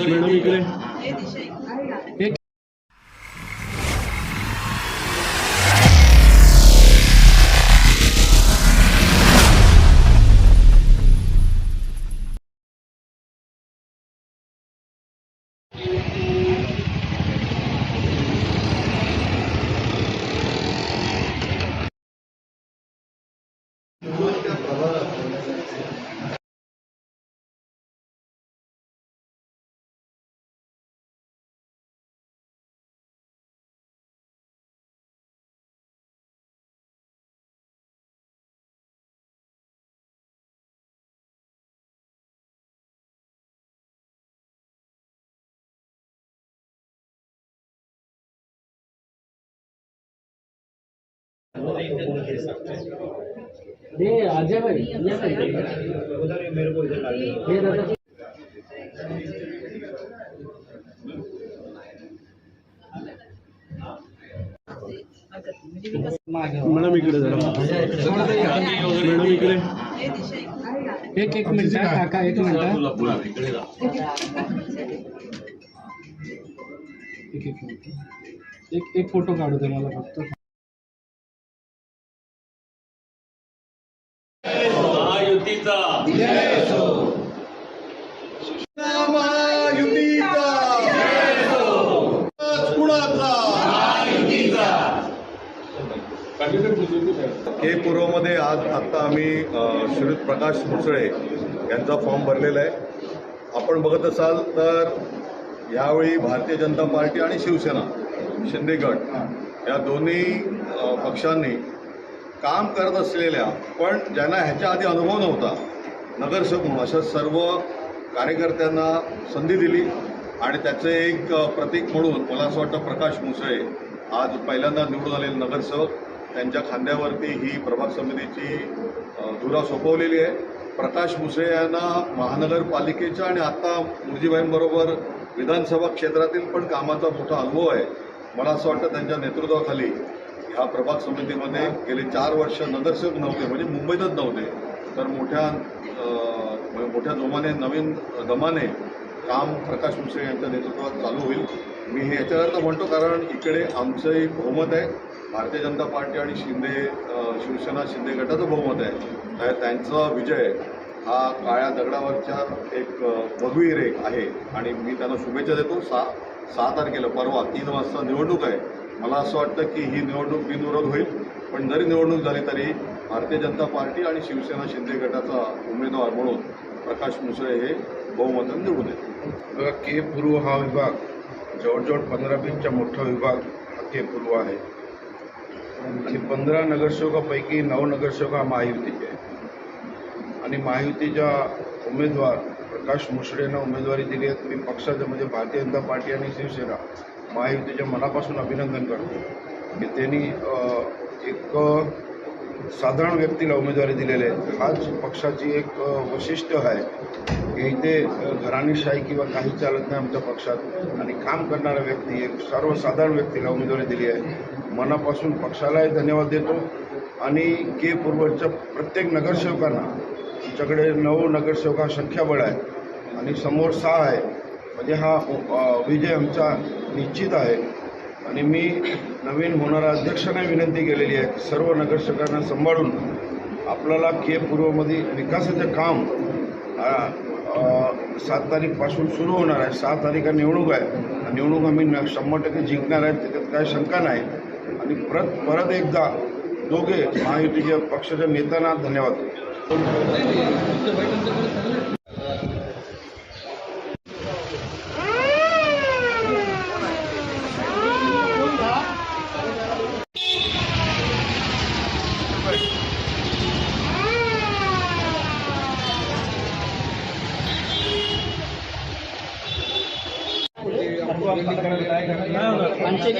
Madam इकडे एक आजा भाई मेरे को इधर मॅडम इकडे जरा मॅडम इकडे एक मिनिट काका एक मिनिट एक फोटो काढू दे मला फक्त महायुतीचा के पूर्वमध्ये आत्ता आम्ही श्रीयुत प्रकाश मुसळे यांचा फॉर्म भरलेला आहे. आपण बघत असाल तर यावेळी भारतीय जनता पार्टी आणि शिवसेना शिंदे गट या दोन्ही पक्षांनी काम करत असलेल्या पण ज्यांना ह्याच्या आधी अनुभव नव्हता नगरसेवक म्हणून अशा सर्व कार्यकर्त्यांना संधी दिली आणि त्याचे एक प्रतीक म्हणून मला असं वाटतं प्रकाश मुसळे आज पहिल्यांदा निवडून आलेले नगरसेवक त्यांच्या खांद्यावरती ही प्रभाग समितीची धुरा सोपवलेली आहे. प्रकाश मुसळे यांना महानगरपालिकेच्या आणि आत्ता मुरजीभाईंबरोबर विधानसभा क्षेत्रातील पण कामाचा मोठा अनुभव आहे. मला असं वाटतं त्यांच्या नेतृत्वाखाली ह्या प्रभाग समितीमध्ये गेले 4 वर्ष नगरसेवक नव्हते म्हणजे मुंबईतच नव्हते तर मोठ्या जोमाने नवीन दमाने काम प्रकाश मुसळे यांच्या नेतृत्वात चालू होईल. मी हे याच्याकरता म्हणतो कारण इकडे आमचंही बहुमत आहे. भारतीय जनता पार्टी आणि शिवसेना शिंदे गटाचं बहुमत आहे. त्यांचा विजय हा काळ्या दगडावरच्या एक भगवी रेख आहे आणि मी त्यांना शुभेच्छा देतो. 6 तारखेला परवा 3 वाजता निवडणूक आहे. मला असं वाटतं की ही निवडणूक बिनविरोध होईल पण जरी निवडणूक झाली तरी भारतीय जनता पार्टी आणि शिवसेना शिंदे गटाचा उमेदवार म्हणून प्रकाश मुसळे हे बहुमताने निवडून येतील. बघा के पूर्व हा विभाग जवळजवळ 15-20चा मोठा विभाग हा के पूर्व आहे आणि 15 नगरसेवकापैकी 9 नगरसेवक हा महायुतीचे आहे आणि महायुतीच्या उमेदवार प्रकाश मुसळेंना उमेदवारी दिली आहे. मी पक्षाचं म्हणजे भारतीय जनता पार्टी आणि शिवसेना महायुतीच्या मनापासून अभिनंदन करतो की त्यांनी एक साधारण व्यक्तीला उमेदवारी दिलेली आहे. हाच पक्षाची एक वैशिष्ट्य आहे की इथे घराणेशाही किंवा काही चालत नाही आमच्या पक्षात आणि काम करणारा व्यक्ती एक सर्वसाधारण व्यक्तीला उमेदवारी दिली आहे. मनापासून पक्षालाही धन्यवाद देतो आणि के पूर्वच्या प्रत्येक नगरसेवकांना आमच्याकडे 9 नगरसेवका संख्याबळ आहे आणि समोर 6 आहे म्हणजे हा विजय आमचा निश्चित आहे. आणि मी नवीन होणाऱ्या अध्यक्षांना विनंती केलेली आहे की सर्व नगरसेवकांना सांभाळून आपल्याला के पूर्वमध्ये विकासाचं काम 7 तारीखपासून सुरू होणार आहे. 6 तारीख निवडणूक आहे. निवडणूक आम्ही 100% जिंकणार आहे त्याच्यात काही शंका नाही. आणि परत एकदा दोघे महायुतीच्या पक्षाच्या नेत्यांना धन्यवाद देतो. आमचे